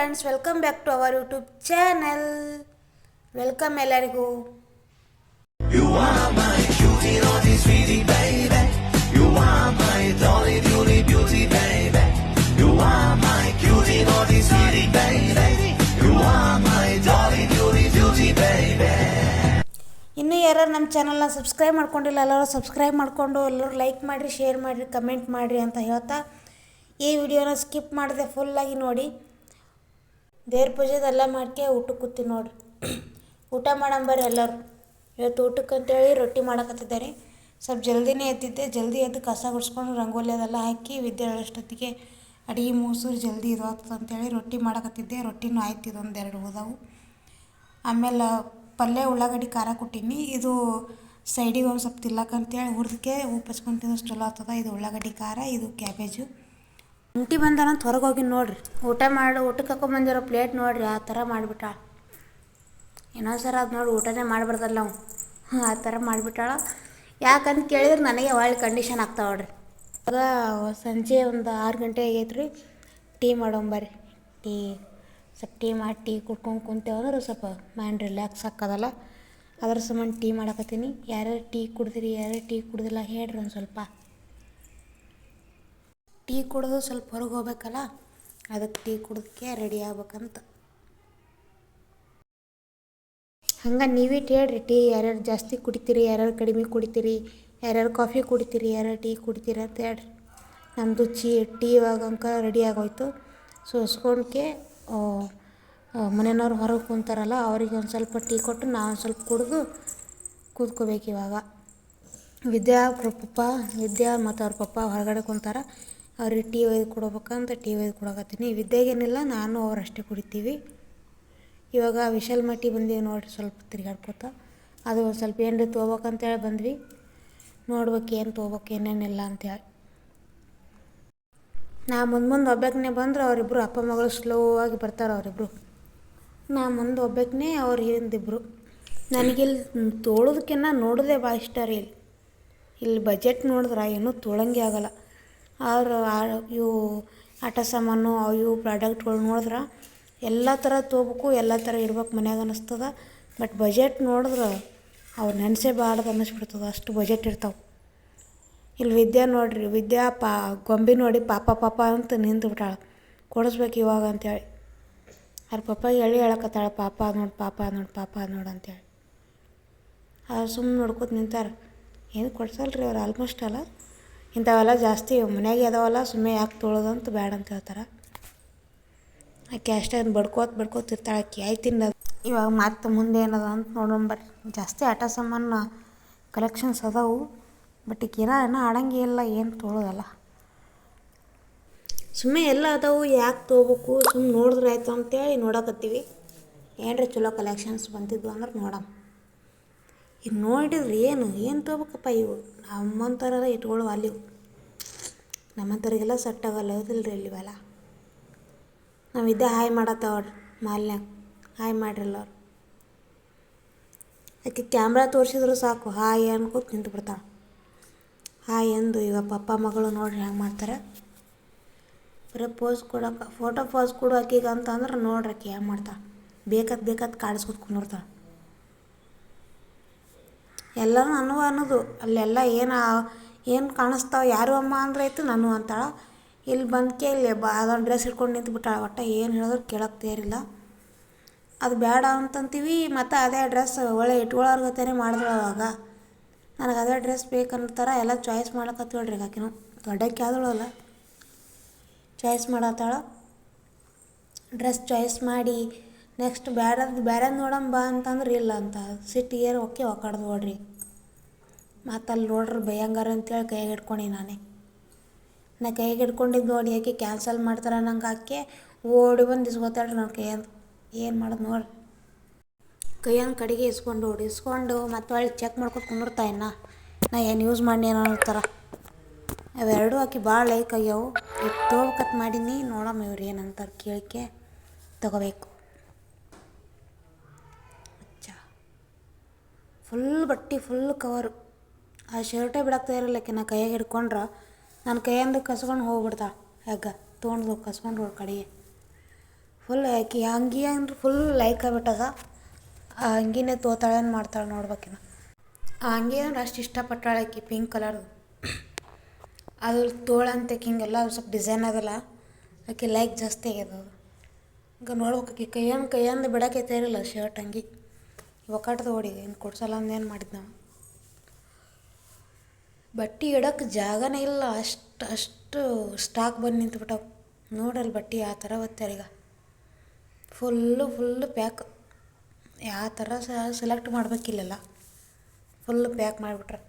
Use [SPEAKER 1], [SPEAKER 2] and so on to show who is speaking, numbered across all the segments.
[SPEAKER 1] Friends, welcome back to our YouTube channel. Welcome ಎಲ್ಲರಿಗೂ.
[SPEAKER 2] You are my cutie, naughty, sweetie, baby. You are my dolly, beauty, beauty, baby. You are my cutie, naughty, sweetie, baby. You are my dolly, beauty, beauty, baby.
[SPEAKER 1] ಇನ್ನೂ ಯಾರು ನಮ್ಮ ಚಾನಲ್ನ subscribe ಮಾಡ್ಕೊಂಡಿಲ್ಲ, ಎಲ್ಲರೂ subscribe ಮಾಡಿಕೊಂಡು ಎಲ್ಲರೂ like ಮಾಡಿರಿ, share ಮಾಡಿರಿ, ಕಮೆಂಟ್ ಮಾಡಿರಿ ಅಂತ ಹೇಳ್ತಾ ಈ ವಿಡಿಯೋನ ಸ್ಕಿಪ್ ಮಾಡಿದೆ ಫುಲ್ಲಾಗಿ ನೋಡಿ. ದೇವ್ರ ಪೂಜೆದೆಲ್ಲ ಮಾಡ್ಕೆ ಊಟಕ್ಕೆ ಕೂತಿ ನೋಡ್ರಿ. ಊಟ ಮಾಡಂಬರ್ರಿ ಎಲ್ಲರೂ. ಇವತ್ತು ಊಟಕ್ಕೆ ಅಂತೇಳಿ ರೊಟ್ಟಿ ಮಾಡಕತ್ತಿದ್ದಾರೆ. ಸ್ವಲ್ಪ ಜಲ್ದಿನೇ ಎದ್ದಿದ್ದೆ. ಜಲ್ದಿ ಎದ್ದು ಕಸ ಗುಡಿಸ್ಕೊಂಡು ರಂಗೋಲಿ ಅದೆಲ್ಲ ಹಾಕಿ ವಿದ್ಯೆ ಹೇಳೋಷ್ಟೊತ್ತಿಗೆ ಅಡುಗೆ ಮುಗಿಸೋರು ಜಲ್ದಿ ಇದು ಆಗ್ತದೆ ಅಂತೇಳಿ ರೊಟ್ಟಿ ಮಾಡಕತ್ತಿದ್ದೆ. ರೊಟ್ಟಿನೂ ಆಯ್ತು, ಇದೊಂದೆರಡು ಹೋದವು. ಆಮೇಲೆ ಪಲ್ಯ ಉಳ್ಳಾಗಡ್ಡಿ ಖಾರ ಕೊಟ್ಟೀನಿ. ಇದು ಸೈಡಿಗೆ ಒಂದು ಸ್ವಲ್ಪ ತಿಲ್ಲಕ್ಕಂತೇಳಿ ಹುರಿದಕ್ಕೆ ಉಪ್ಪು ಹಚ್ಕೊಂಡು ಚಲೋ ಆಗ್ತದೆ. ಇದು ಉಳ್ಳಾಗಡ್ಡಿ ಖಾರ, ಇದು ಕ್ಯಾಬೇಜು. ಅಂಟಿ ಬಂದಾನಂತ ಹೊರಗೆ ಹೋಗಿ ನೋಡ್ರಿ. ಊಟಕ್ಕೆ ಹಾಕೊಂಬಂದಿರೋ ಪ್ಲೇಟ್ ನೋಡ್ರಿ, ಆ ಥರ ಮಾಡಿಬಿಟ್ಟಾಳ. ಇನ್ನೊಂದ್ಸರ ಅದು ನೋಡಿ ಊಟನೇ ಮಾಡಿಬಿಡ್ದಲ್ಲ ನಾವು, ಆ ಥರ ಮಾಡಿಬಿಟ್ಟಾಳ. ಯಾಕಂತ ಕೇಳಿದ್ರೆ ನನಗೆ ಒಳ್ಳೆ ಕಂಡೀಷನ್ ಆಗ್ತಾವೆ ನೋಡ್ರಿ. ಆಗ ಸಂಜೆ ಒಂದು 6 ಗಂಟೆ ಆಗೈತೆ ರೀ. ಟೀ ಮಾಡೋಂಬರ್ರಿ. ಸ್ವಲ್ಪ ಟೀ ಮಾಡಿ ಟೀ ಕುಡ್ಕೊಂಡು ಕುಂತೇವಂದ್ರೆ ಸ್ವಲ್ಪ ಮೈಂಡ್ ರಿಲ್ಯಾಕ್ಸ್ ಆಕ್ಕದಲ್ಲ. ಅದ್ರ ಸಂಬಂಧ ಟೀ ಮಾಡಕತ್ತೀನಿ. ಯಾರ್ಯಾರು ಟೀ ಕುಡ್ದಿರಿ, ಯಾರ್ಯಾರು ಟೀ ಕುಡ್ದಿಲ್ಲ ಹೇಳ್ರಿ ಒಂದು ಸ್ವಲ್ಪ. ಟೀ ಕುಡಿದು ಸ್ವಲ್ಪ ಹೊರಗೆ ಹೋಗ್ಬೇಕಲ್ಲ, ಅದಕ್ಕೆ ಟೀ ಕುಡ್ದಕ್ಕೆ ರೆಡಿ ಆಗ್ಬೇಕಂತ. ಹಂಗೆ ನೀವೀಟ್ ಹೇಳ್ರಿ, ಟೀ ಯಾರ್ಯಾರು ಜಾಸ್ತಿ ಕುಡಿತೀರಿ, ಯಾರ್ಯಾರು ಕಡಿಮೆ ಕುಡಿತೀರಿ, ಯಾರ್ಯಾರು ಕಾಫಿ ಕುಡಿತೀರಿ, ಯಾರ್ಯಾರು ಟೀ ಕುಡಿತೀರಿ ಅಂತ ಹೇಳ್ರಿ. ನಮ್ಮದು ಟೀ ಇವಾಗಂಕ ರೆಡಿ ಆಗೋಯ್ತು. ಸೋಸ್ಕೊಂಡ್ಕೆ ಮನೆಯವ್ರು ಹೊರಗೆ ಕುಂತಾರಲ್ಲ, ಅವ್ರಿಗೆ ಒಂದು ಸ್ವಲ್ಪ ಟೀ ಕೊಟ್ಟು ನಾವು ಸ್ವಲ್ಪ ಕುಡಿದು ಕೂತ್ಕೋಬೇಕು ಇವಾಗ. ವಿದ್ಯಾ ಮತ್ತು ಅವ್ರ ಪಪ್ಪ ಹೊರಗಡೆ ಕುಂತಾರ. ಅವ್ರಿಗೆ ಟೀ ಒಯ್ದು ಕೊಡ್ಬೇಕಂತ ಟೀ ಒಯ್ದು ಕೊಡಕತ್ತೀನಿ. ವಿದ್ಯೆಗೇನಿಲ್ಲ, ನಾನು ಅವರಷ್ಟೇ ಕುಡಿತೀವಿ. ಇವಾಗ ವಿಶಾಲ್ ಮಟ್ಟಿ ಬಂದೀವಿ ನೋಡಿರಿ, ಸ್ವಲ್ಪ ತಿರ್ಗಾಡ್ಕೋತ. ಅದು ಒಂದು ಸ್ವಲ್ಪ ಏನ್ರಿ ತೊಗೋಬೇಕಂತೇಳಿ ಬಂದ್ವಿ. ನೋಡ್ಬೇಕು ಏನು ತೊಗೋಬೇಕು ಏನೇನಿಲ್ಲ ಅಂತೇಳಿ. ನಾ ಮುಂದೆ ಒಬ್ಬಾಕನೇ ಬಂದ್ರೆ ಅವರಿಬ್ಬರು ಅಪ್ಪ ಮಗಳು ಸ್ಲೋ ಆಗಿ ಬರ್ತಾರೆ ಅವರಿಬ್ಬರು. ನಾ ಮುಂದೆ ಒಬ್ಬಾಕನೇ, ಅವ್ರು ಹಿಂದಿಬ್ಬರು. ನನಗಿಲ್ಲಿ ತೊಳೋದಕ್ಕಿನ್ನ ನೋಡೋದೇ ಭಾಳ ಇಷ್ಟ ರೀ. ಇಲ್ಲಿ ಬಜೆಟ್ ನೋಡಿದ್ರೆ ಏನೂ ತೊಳಂಗೆ ಆಗೋಲ್ಲ. ಆದ್ರೆ ಇವು ಆಟ ಸಾಮಾನು ಇವು ಪ್ರಾಡಕ್ಟ್ಗಳು ನೋಡಿದ್ರೆ ಎಲ್ಲ ಥರ ತೊಗೋಬೇಕು, ಎಲ್ಲ ಥರ ಇಡ್ಬೇಕು ಮನ್ಯಾಗ ಅನ್ನಿಸ್ತದ. ಬಟ್ ಬಜೆಟ್ ನೋಡಿದ್ರೆ ಅವ್ರು ನೆನೆಸೇ ಬಾರ್ದು ಅನ್ನಿಸ್ಬಿಡ್ತದೆ, ಅಷ್ಟು ಬಜೆಟ್ ಇರ್ತಾವೆ. ಇಲ್ಲಿ ವಿದ್ಯಾ ನೋಡಿರಿ, ಗೊಂಬೆ ನೋಡಿ ಪಾಪ ಅಂತ ನಿಂತು ಬಿಟ್ಟಾಳ. ಕೊಡಿಸ್ಬೇಕು ಇವಾಗ ಅಂತೇಳಿ. ಅವ್ರ ಪಪ್ಪಾಗೆ ಹೇಳಕತ್ತಾಳ, ಪಾಪ ನೋಡು ಅಂತೇಳಿ. ಅವ್ರು ಸುಮ್ಮನೆ ನೋಡ್ಕೊತ ನಿಂತಾರೆ. ಏನು ಕೊಡ್ಸಲ್ರಿ ಅವ್ರು ಆಲ್ಮೋಸ್ಟ್ ಅಲ್ಲ. ಇಂಥವೆಲ್ಲ ಜಾಸ್ತಿ ಮನೆಯಾಗೆ ಅದಾವಲ್ಲ, ಸುಮ್ಮನೆ ಯಾಕೆ ತೊಳೋದಂತ ಬೇಡ ಅಂತ ಹೇಳ್ತಾರೆ. ಆಕೆ ಅಷ್ಟೇ ಬಡ್ಕೋತಿರ್ತಾಳೆ ಆಕೆ. ಆಯ್ತಿನ್ನದು ಇವಾಗ ಮತ್ತೆ ಮುಂದೆ ಏನದ ಅಂತ ನೋಡೋಂಬರ್ರಿ. ಜಾಸ್ತಿ ಆಟ ಸಾಮಾನು ಕಲೆಕ್ಷನ್ಸ್ ಅದಾವು. ಬಟ್ ಈಗ ಏನೋ ಆಡಂಗೆ ಇಲ್ಲ, ಏನು ತೊಳೋದಲ್ಲ. ಸುಮ್ಮನೆ ಎಲ್ಲ ಅದಾವು, ಯಾಕೆ ತೊಗೋಬೇಕು, ಸುಮ್ಮನೆ ನೋಡಿದ್ರೆ ಆಯ್ತು ಅಂತೇಳಿ ನೋಡಕತ್ತೀವಿ. ಏನ್ರಿ ಚಲೋ ಕಲೆಕ್ಷನ್ಸ್ ಬಂದಿದ್ವು ಅಂದ್ರೆ ನೋಡಮ್ಮ. ಈಗ ನೋಡಿದ್ರಿ ಏನು ತೊಗೋಬೇಕಪ್ಪ. ಇವು ನಮ್ಮಂಥರ ಇಟ್ಕೊಳ್ಳೋ ಅಲ್ಲಿವು ನಮ್ಮಂಥವ್ರಿಗೆಲ್ಲ ಸೆಟ್ ಆಗೋಲ್ಲ, ಹೌದಿಲ್ರಿ ಇಲ್ಲಿವೆಲ್ಲ. ನಾವು ಹಾಯ್ ಮಾಡತ್ತವ್ರಿ ಮಾಲ್ನ್ಯಾಗ. ಹಾಯ್ ಮಾಡಿರಲ್ಲ ಅವ್ರು. ಆಕೆ ಕ್ಯಾಮ್ರಾ ತೋರಿಸಿದ್ರು ಸಾಕು, ಹಾಯ್ ಅನ್ಕೋತ ನಿಂತು ಬಿಡ್ತಾಳೆ. ಹಾಯ್ ಎಂದು ಈಗ ಪಪ್ಪ ಮಗಳು ನೋಡ್ರಿ ಹೆಂಗೆ ಮಾಡ್ತಾರೆ. ಬರೀ ಪೋಸ್ ಕೊಡೋಕೆ, ಫೋಟೋ ಪೋಸ್ ಕೊಡು ಆಕಿಗೆ ಅಂತಂದ್ರೆ ನೋಡ್ರಿ ಆಕೆ ಹೆಂಗೆ ಮಾಡ್ತಾಳೆ. ಬೇಕಾದ ಕಾಡಿಸ್ಕೊತ ಕುಂದಿರ್ತಾಳೆ. ಎಲ್ಲರೂ ನನಗೂ ಅನ್ನೋದು, ಅಲ್ಲೆಲ್ಲ ಏನು ಕಾಣಿಸ್ತಾವೆ, ಯಾರು ಅಮ್ಮ ಅಂದ್ರೆ ಆಯ್ತು ನಾನು ಅಂತಾಳೆ. ಇಲ್ಲಿ ಬಂದಕ್ಕೆ ಇಲ್ಲಿ ಅದೊಂದು ಡ್ರೆಸ್ ಇಟ್ಕೊಂಡು ನಿಂತು ಬಿಟ್ಟಾಳೆ. ಒಟ್ಟು ಏನು ಹೇಳಿದ್ರು ಕೇಳೋಕ್ಕೆ ತಯಾರಿಲ್ಲ. ಅದು ಬೇಡ ಅಂತಂತೀವಿ, ಮತ್ತು ಅದೇ ಡ್ರೆಸ್ ಒಳ್ಳೆ ಇಟ್ಕೊಳ್ಳೋರ್ಗತೇನೆ ಮಾಡಿದಳು. ಅವಾಗ ನನಗೆ ಅದೇ ಡ್ರೆಸ್ ಬೇಕಂತಾರ ಎಲ್ಲ ಚಾಯ್ಸ್ ಮಾಡ್ಲಕತ್ತೀವಳ್ರಿ. ಆಕಿನೂ ದೊಡ್ಡಕ್ಕೆ ಆದಳಲ್ಲ, ಚಾಯ್ಸ್ ಮಾಡತ್ತಾಳ. ಡ್ರೆಸ್ ಚಾಯ್ಸ್ ಮಾಡಿ ನೆಕ್ಸ್ಟ್ ಬೇರೆ ನೋಡಂಬ ಅಂತಂದ್ರೆ ಇಲ್ಲ ಅಂತ ಸಿಟ್ಟಿಗೆ ಓಕೆ ಒಕ್ಕಾಡ್ದು ನೋಡ್ರಿ. ಮತ್ತು ಅಲ್ಲಿ ನೋಡ್ರಿ ಬೈಯಂಗಾರ ಅಂತೇಳಿ ಕೈಯಾಗ ಹಿಡ್ಕೊಂಡು ನಾ ಕೈಗೆ ಹಿಡ್ಕೊಂಡಿದ್ದು ನೋಡಿ ಆಕೆ ಕ್ಯಾನ್ಸಲ್ ಮಾಡ್ತಾರೆ ನಂಗೆ. ಆಕೆ ಓಡಿ ಬಂದು ಇಸ್ಕೊತಾಳ್ರಿ ನನ್ನ ಕೈಯಂದು. ಏನು ಮಾಡೋದು ನೋಡ್ರಿ, ಕೈಯಂದು ಕಡೆಗೆ ಇಸ್ಕೊಂಡು ಮತ್ತು ಒಳ್ಳೆ ಚೆಕ್ ಮಾಡ್ಕೊತ ಕುಂದಿರ್ತಾ ನಾ ಏನು ಯೂಸ್ ಮಾಡಿ ಏನೋ ಥರ. ಅವೆರಡು ಆಕೆ ಭಾಳ ಲೈಕ್ ಆಗ್ಯಾವು. ತೊಗೋಬೇಕತ್ ಮಾಡೀನಿ. ನೋಡಮ್ಮ ಇವ್ರು ಏನಂತಾರೆ ಕೇಳಿಕೆ ತೊಗೋಬೇಕು. Full cover. ಆ ಶರ್ಟೇ ಬಿಡಾಕ್ತಾ ಇರಲ್ಲ ಆಕೆ. ನಾ ಕೈಯಾಗ ಹಿಡ್ಕೊಂಡ್ರೆ ನನ್ನ ಕೈಯಿಂದ ಕಸ್ಕೊಂಡು ಹೋಗ್ಬಿಡ್ತಾಳೆ. ಹೆಗ್ಗ ತೊಗೊಂಡು ಕಸ್ಕೊಂಡು ಹೋಗಿ ಕಡೆಗೆ. ಫುಲ್ ಆಕಿ ಅಂಗಿ ಅಂದ್ರೆ ಫುಲ್ ಲೈಕ್ ಆಗ್ಬಿಟ್ಟದ. ಆ ಅಂಗಿನೇ ತೋತಾಳೇನು ಮಾಡ್ತಾಳೆ ನೋಡ್ಬೇಕಿನ. ಆ ಅಂಗಿ ಅಂದ್ರೆ ಅಷ್ಟು ಇಷ್ಟಪಟ್ಟಾಳೆ ಆಕಿ, ಪಿಂಕ್ ಕಲರ್ದು. ಅದು ತೋಳಂತೆ ಹಿಂಗೆಲ್ಲ ಸ್ವಲ್ಪ ಡಿಸೈನ್ ಅದಲ್ಲ, ಆಕೆ ಲೈಕ್ ಜಾಸ್ತಿ ಆಗ್ಯದ ಅದು. ಈಗ ನೋಡ್ಬೇಕು ಆಕಿ ಕೈಯಂದು ಬಿಡೋಕೆ ತೇರಿಲ್ಲ ಶರ್ಟ್ ಅಂಗಿ. ಒಕ್ಕಟ್ದು ಓಡಿ ಇನ್ನು ಕೊಡ್ಸಲ್ಲ ಅಂದೇನು ಮಾಡಿದ್ದು ನಾವು. ಬಟ್ಟೆ ಇಡೋಕ್ಕೆ ಜಾಗನೇ ಇಲ್ಲ, ಅಷ್ಟು ಸ್ಟಾಕ್ ಬಂದು ನಿಂತ್ಬಿಟ್ಟವು. ನೋಡಲ್ಲಿ ಬಟ್ಟೆ ಯಾವ ಥರ ಒತ್ತಾರೀಗ. Full pack. ಯಾವ ಥರ ಸೆಲೆಕ್ಟ್ ಮಾಡ್ಬೇಕಿಲ್ಲೆಲ್ಲ, ಫುಲ್ಲು ಪ್ಯಾಕ್ ಮಾಡಿಬಿಟ್ರೆ.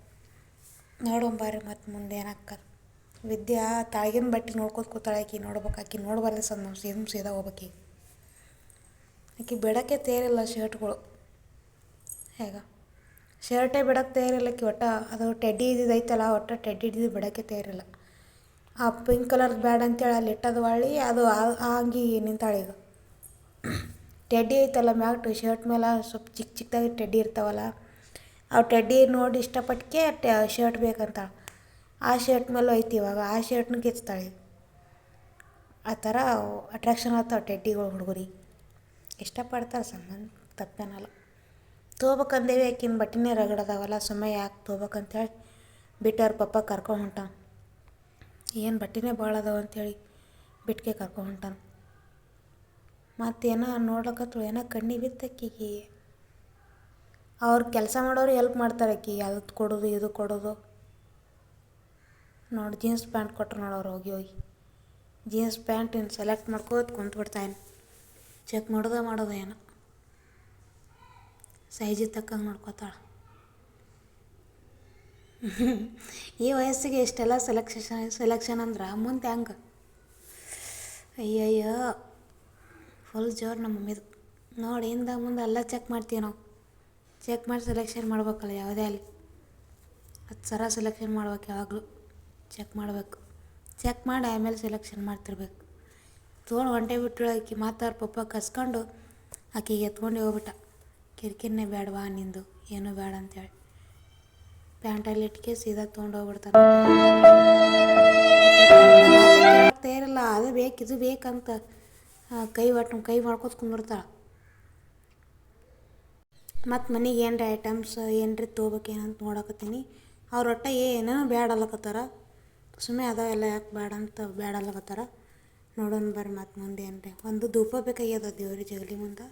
[SPEAKER 1] ನೋಡೋಂಬಾರಿ ಮತ್ತು ಮುಂದೆ ಏನಾಗ್ತದೆ. ವಿದ್ಯಾ ತಾಳಿಗಿನ ಬಟ್ಟೆ ನೋಡ್ಕೊತ ಕೂತಾಳೆ. ಆಕಿ ನೋಡ್ಬೇಕು, ಆಕಿ ನೋಡ್ಬಾರ್ದು ಸರ್ ನಾವು ಸೀದಾ ಹೋಗ್ಬೇಕಿ. ಆಕಿ ಬಿಡೋಕ್ಕೆ ತೇರಿಲ್ಲ ಶರ್ಟ್ಗಳು. ಹೇಗ ಶರ್ಟೇ ಬಿಡೋಕ್ಕೆ ತಯಾರಿಲ್ಲ ಆಕಿ. ಒಟ್ಟು ಅದು ಟೆಡ್ಡಿ ಇದ್ದಿದ್ದೈತಲ್ಲ, ಒಟ್ಟು ಟೆಡ್ಡಿ ಇದ್ದಿದ್ದು ಬಿಡೋಕ್ಕೆ ತಯಾರಿಲ್ಲ. ಆ ಪಿಂಕ್ ಕಲರ್ದು ಬ್ಯಾಡ ಅಂತೇಳಿ ಅಲ್ಲಿ ಇಟ್ಟದು ಹೊಳ್ಳಿ ಅದು ಆ ಅಂಗಿ ನಿಂತಾಳೆ ಈಗ. ಟೆಡ್ಡಿ ಐತಲ್ಲ ಮ್ಯಾಗ ಶರ್ಟ್ ಮೇಲೆ ಸ್ವಲ್ಪ ಚಿಕ್ಕದಾಗಿ ಟೆಡ್ಡಿ ಇರ್ತಾವಲ್ಲ, ಅವು ಟೆಡ್ಡಿ ನೋಡಿ ಇಷ್ಟಪಟ್ಟಕ್ಕೆ ಶರ್ಟ್ ಬೇಕಂತಾಳೆ. ಆ ಶರ್ಟ್ ಮೇಲೂ ಐತಿ ಇವಾಗ, ಆ ಶರ್ಟ್ನ ಕಿಚ್ತಾಳೆ. ಆ ಥರ ಅಟ್ರಾಕ್ಷನ್ ಆಗ್ತಾವೆ ಟೆಡ್ಡಿಗಳು ಹುಡುಗರಿಗೆ. ಇಷ್ಟಪಡ್ತಾರೆ ಸಂಬಂಧ, ತಪ್ಪೇನಲ್ಲ. ತೊಗೋಬೇಕಂದೇವಿ, ಆಕಿನ ಬಟ್ಟೆನೇ ರಗಡದಾವಲ್ಲ, ಸುಮ್ಮನೆ ಯಾಕೆ ತೊಗೋಬೇಕಂತೇಳಿ ಬಿಟ್ಟು ಅವ್ರ ಪಪ್ಪ ಕರ್ಕೊಂಡು ಹೊಂಟಾನ. ಏನು ಬಟ್ಟೆನೇ ಭಾಳ ಅದಾವ ಅಂಥೇಳಿ ಬಿಟ್ಟಿಗೆ ಕರ್ಕೊಂಡು ಹೊಂಟಾನ. ಮತ್ತೇನೋ ನೋಡ್ಲಕತ್ರು, ಏನೋ ಕಣ್ಣಿಗೆ ಬಿತ್ತು ಆಕಿಗೆ. ಅವ್ರು ಕೆಲಸ ಮಾಡೋರು ಹೆಲ್ಪ್ ಮಾಡ್ತಾರೆ ಆಕಿ, ಅದು ಕೊಡೋದು ಇದು ಕೊಡೋದು. ನೋಡಿ ಜೀನ್ಸ್ ಪ್ಯಾಂಟ್ ಕೊಟ್ಟರು ನೋಡೋರು ಹೋಗಿ ಜೀನ್ಸ್ ಪ್ಯಾಂಟ್ ಇನ್ನು ಸೆಲೆಕ್ಟ್ ಮಾಡ್ಕೋತ ಕುಂತ್ಬಿಡ್ತಾಯಿನ. ಚೆಕ್ ಮಾಡೋದು ಏನೋ ಸೈಜಿಗೆ ತಕ್ಕಂಗೆ ನೋಡ್ಕೋತಾಳೆ. ಈ ವಯಸ್ಸಿಗೆ ಇಷ್ಟೆಲ್ಲ ಸೆಲೆಕ್ಷನ್ ಅಂದ್ರೆ ಮುಂದೆ ಹೆಂಗೆ. ಅಯ್ಯಯ್ಯೋ ಫುಲ್ ಜೋರು ನಮ್ಮ ಮಮ್ಮಿದು. ನೋಡಿ ಹಿಂದ ಮುಂದೆ ಎಲ್ಲ ಚೆಕ್ ಮಾಡ್ತೀವಿ ನಾವು. ಚೆಕ್ ಮಾಡಿ ಸೆಲೆಕ್ಷನ್ ಮಾಡ್ಬೇಕಲ್ಲ ಯಾವುದೇ ಅಲ್ಲಿ. 10 ಸರ ಸೆಲೆಕ್ಷನ್ ಮಾಡ್ಬೇಕು, ಯಾವಾಗಲೂ ಚೆಕ್ ಮಾಡಬೇಕು. ಚೆಕ್ ಮಾಡಿ ಆಮೇಲೆ ಸೆಲೆಕ್ಷನ್ ಮಾಡ್ತಿರ್ಬೇಕು. ತೊಗೊಂಡು ಹೊಂಟೆ ಬಿಟ್ಟು ಆಕಿ ಮಾತಾಡ್ರ ಪಪ್ಪ ಕಸ್ಕೊಂಡು ಆಕಿಗೆ ಎತ್ಕೊಂಡು ಹೋಗ್ಬಿಟ್ಟ. ಕಿರಿಕಿರಿನೇ ಬೇಡವಾ ನಿಂದು, ಏನೂ ಬೇಡ ಅಂತೇಳಿ ಪ್ಯಾಂಟಲ್ಲಿ ಇಟ್ಕೆ ಸೀದಾ ತೊಗೊಂಡು ಹೋಗ್ಬಿಡ್ತಾನೆ. ತಯಾರಿಲ್ಲ, ಅದು ಬೇಕು ಇದು ಬೇಕಂತ ಕೈ ಮಾಡ್ಕೋತ ಕುಂದಿರ್ತಾಳೆ. ಮತ್ತು ಮನೆಗೆ ಏನರ ಐಟಮ್ಸ್ ಏನರ ತೊಗೋಬೇಕೇನಂತ ನೋಡಕತ್ತೀನಿ. ಅವ್ರ ಒಟ್ಟು ಏನೇನೋ ಬ್ಯಾಡ ಅಲ್ಲಕತ್ತಾರ. ಸುಮ್ಮನೆ ಅದಾವೆಲ್ಲ ಯಾಕೆ ಬೇಡ ಅಂತ ಬ್ಯಾಡ ಅಲ್ಲಕತ್ತಾರ. ನೋಡೋಣ ಬರ್ರಿ ಮತ್ತು ಮುಂದೆ ಏನ್ರಿ. ಒಂದು ಧೂಪ ಬೇಕಾಗ್ಯದ ದೇವ್ರಿಗೆ ಜಗಲಿ ಮುಂದೆ.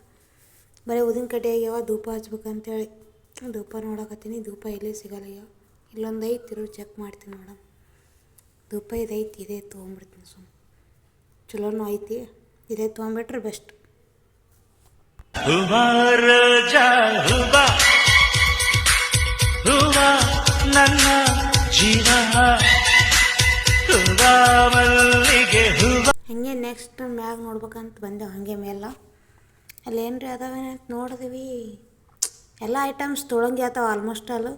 [SPEAKER 1] ಬರೀ ಉದಿನ ಕಡ್ಡಿ ಆಗ್ಯಾವ, ಧೂಪ ಹಚ್ಬೇಕಂತೇಳಿ ಧೂಪ ನೋಡಕತ್ತೀನಿ. ಧೂಪ ಎಲ್ಲಿ ಸಿಗಲ್ಲ. ಇಲ್ಲೊಂದು ಐತಿ, ಇರೋ ಚೆಕ್ ಮಾಡ್ತೀನಿ ಮೇಡಮ್. ಧೂಪ ಇದೈತಿ, ಇದೇ ತೊಗೊಂಬಿಡ್ತೀನಿ. ಚಲೋನೂ ಐತಿ, ಇದೇ ತೊಗೊಂಬಿಟ್ರೆ ಬೆಸ್ಟ್.
[SPEAKER 2] ನನ್ನ ಜೀವ
[SPEAKER 1] ಹಾಗೆ ನೆಕ್ಸ್ಟ್ ಮ್ಯಾಗ ನೋಡ್ಬೇಕಂತ ಬಂದೆವು. ಹಾಗೆ ಮೇಲೆ ಅಲ್ಲಿ ಏನು ರೀ ಅದಾವೇನಂತ ನೋಡಿದ್ವಿ. ಎಲ್ಲ ಐಟಮ್ಸ್ ತೊಳಂಗೆ ಆತಾವ ಆಲ್ಮೋಸ್ಟ್ ಅಲ್ಲ.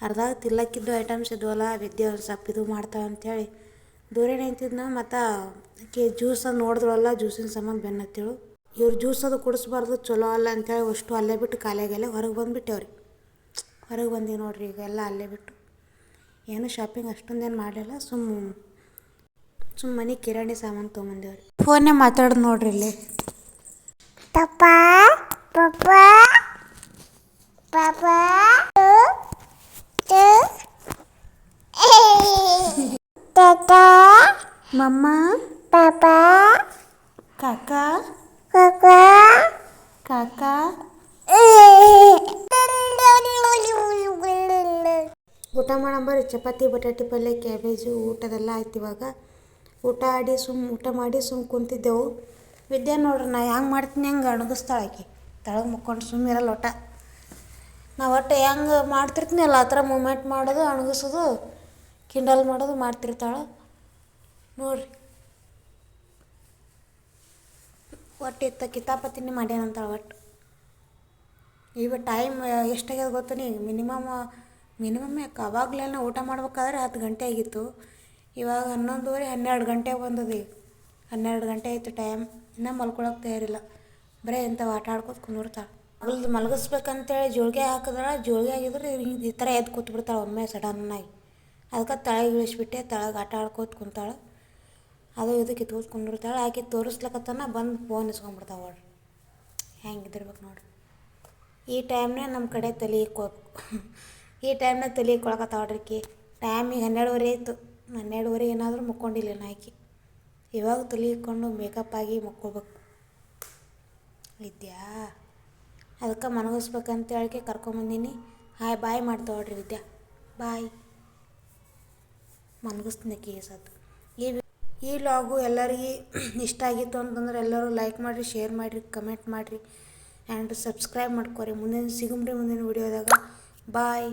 [SPEAKER 1] ಅರ್ಧಾಗ ತಿಲ್ಲಕ್ಕಿದ್ದು ಐಟಮ್ಸ್ ಇದ್ವಲ್ಲ, ವಿದ್ಯೆ ಸ್ವಲ್ಪ ಇದು ಮಾಡ್ತಾವೆ ಅಂಥೇಳಿ ದೂರ ನಿಂತಿದ್ನ. ಮತ್ತು ಆಕೆ ಜ್ಯೂಸ್ ಅದು ನೋಡಿದ್ವಲ್ಲ, ಜ್ಯೂಸಿನ ಸಂಬಂಧ ಬೆನ್ನತ್ತಿಳು. ಇವ್ರು ಜ್ಯೂಸ್ ಅದು ಕುಡಿಸ್ಬಾರ್ದು, ಚಲೋ ಅಲ್ಲ ಅಂಥೇಳಿ ಅಷ್ಟು ಅಲ್ಲೇ ಬಿಟ್ಟು ಕಾಲಿಗೆಲ್ಲ ಹೊರಗೆ ಬಂದುಬಿಟ್ಟೇವ್ರಿ. ಹೊರಗೆ ಬಂದೀವಿ ನೋಡ್ರಿ ಈಗ ಎಲ್ಲ ಅಲ್ಲೇ ಬಿಟ್ಟು. ಏನು ಶಾಪಿಂಗ್ ಅಷ್ಟೊಂದೇನು ಮಾಡಲಿಲ್ಲ, ಸುಮ್ಮನೆ ಕಿರಾಣಿ ಸಾಮಾನು ತೊಗೊಂಬಂದೇವ್ರಿ. ಫೋನ್ನೇ ಮಾತಾಡೋದು ನೋಡ್ರಿ ಇಲ್ಲಿ. ಮಮ್ಮ, ಕಾಕಾ, ಊಟ ಮಾಡಂಬರಿ. ಚಪಾತಿ, ಬಟಾಟಿ ಪಲ್ಯ, ಕ್ಯಾಬೇಜು ಊಟದೆಲ್ಲ ಆಯ್ತು. ಇವಾಗ ಊಟ ಮಾಡಿ ಕುಂತಿದ್ದೆವು. ವಿದ್ಯೆ ನೋಡ್ರಿ ನಾ ಹೆಂಗೆ ಮಾಡ್ತೀನಿ ಹಂಗೆ ಅಣಗಿಸ್ತಾಳೆ ಆಕಿ. ತಳಗೆ ಮುಕ್ಕೊಂಡು ಸುಮ್ಮಿರಲ್ಲ ಒಟ್ಟ. ನಾವು ಒಟ್ಟು ಹೆಂಗೆ ಮಾಡ್ತಿರ್ತೀನಿ ಅಲ್ಲ ಆ ಥರ ಮೂಮೆಂಟ್ ಮಾಡೋದು, ಅಣಗಿಸೋದು, ಕಿಂಡಲ್ ಮಾಡೋದು ಮಾಡ್ತಿರ್ತಾಳೆ ನೋಡ್ರಿ. ಒಟ್ಟು ಕಿತಾಪತಿನೇ ಮಾಡ್ಯಾನಂತಾಳೆ ಒಟ್ಟು. ಈಗ ಟೈಮ್ ಎಷ್ಟಾಗ್ಯದ ಗೊತ್ತು ನೀ? ಮಿನಿಮಮ್ ಯಾಕೆ ಅವಾಗಲೇ ಊಟ ಮಾಡ್ಬೇಕಾದ್ರೆ 10 ಗಂಟೆ ಆಗಿತ್ತು. ಇವಾಗ 11:30 12 ಗಂಟೆಗೆ ಬಂದದ. ಈಗ 12 ಗಂಟೆ ಆಯಿತು ಟೈಮ್. ಇನ್ನೂ ಮಲ್ಕೊಳಕ್ಕೆ ತಯಾರಿಲ್ಲ. ಬರೀ ಇಂಥವು ಆಟ ಆಡ್ಕೊತ ಕುಂದಿರ್ತಾಳೆ. ಮಲಗಿಸ್ಬೇಕಂತೇಳಿ ಜೋಳಿಗೆ ಹಾಕಿದ್ರೆ, ಜೋಳಿಗೆ ಆಗಿದ್ರೆ ಈ ಥರ ಎದ್ದು ಕೂತ್ಬಿಡ್ತಾಳೆ ಒಮ್ಮೆ ಸಡನ್ನಾಗಿ. ಅದಕ್ಕೆ ತಳಗೆ ಇಳಿಸ್ಬಿಟ್ಟೆ, ತಳಗೆ ಆಟ ಆಡ್ಕೋತ ಕುಂತಾಳೆ. ಅದು ಇದು ಕಿತ್ಕೊಂಡ್ಕೊಂಡಿರ್ತಾಳೆ. ಆಕೆ ತೋರಿಸ್ಲಕತ್ತನ ಬಂದು ಫೋನ್ ಇಸ್ಕೊಂಡ್ಬಿಡ್ತಾವೆ ನೋಡ್ರಿ. ಹೆಂಗಿದಿರ್ಬೇಕು ನೋಡ್ರಿ. ಈ ಟೈಮ್ನಾಗ ನಮ್ಮ ಕಡೆ ತಲೆ ಇಕ್ಕೋಬೇಕು. ಈ ಟೈಮ್ನಾಗ ತಲೆ ಇಕ್ಕೊಳಕತ್ತಾವ್ರಿ ಆಕಿ. ಟೈಮಿಗೆ 12:30 ಆಯಿತು. 12:30 ಏನಾದರೂ ಮುಕ್ಕೊಂಡಿಲ್ಲ ಆಕಿ. ಇವಾಗ ತಲೆ ಇಕ್ಕೊಂಡು ಮೇಕಪ್ ಆಗಿ ಮುಕ್ಕೋಬೇಕು ವಿದ್ಯಾ. ಅದಕ್ಕೆ ಮನಗಿಸ್ಬೇಕಂತ ಹೇಳಿ ಕರ್ಕೊಂಬಂದೀನಿ. ಹಾಯ್ ಬಾಯ್ ಮಾಡ್ತಾವ್ರಿ ವಿದ್ಯಾ. ಬಾಯ್. ಮನಗಿಸ್ತೀನಿ ಕೇಸತ್ತು. ಈ ವ್ಲಾಗು ಎಲ್ಲರಿಗೆ ಇಷ್ಟ ಆಗಿತ್ತು ಅಂತಂದ್ರೆ ಎಲ್ಲರೂ ಲೈಕ್ ಮಾಡಿರಿ, ಶೇರ್ ಮಾಡಿರಿ, ಕಮೆಂಟ್ ಮಾಡಿರಿ ಆ್ಯಂಡ್ ಸಬ್ಸ್ಕ್ರೈಬ್ ಮಾಡ್ಕೊರಿ. ಮುಂದಿನ ವಿಡಿಯೋದಾಗ ಬಾಯ್.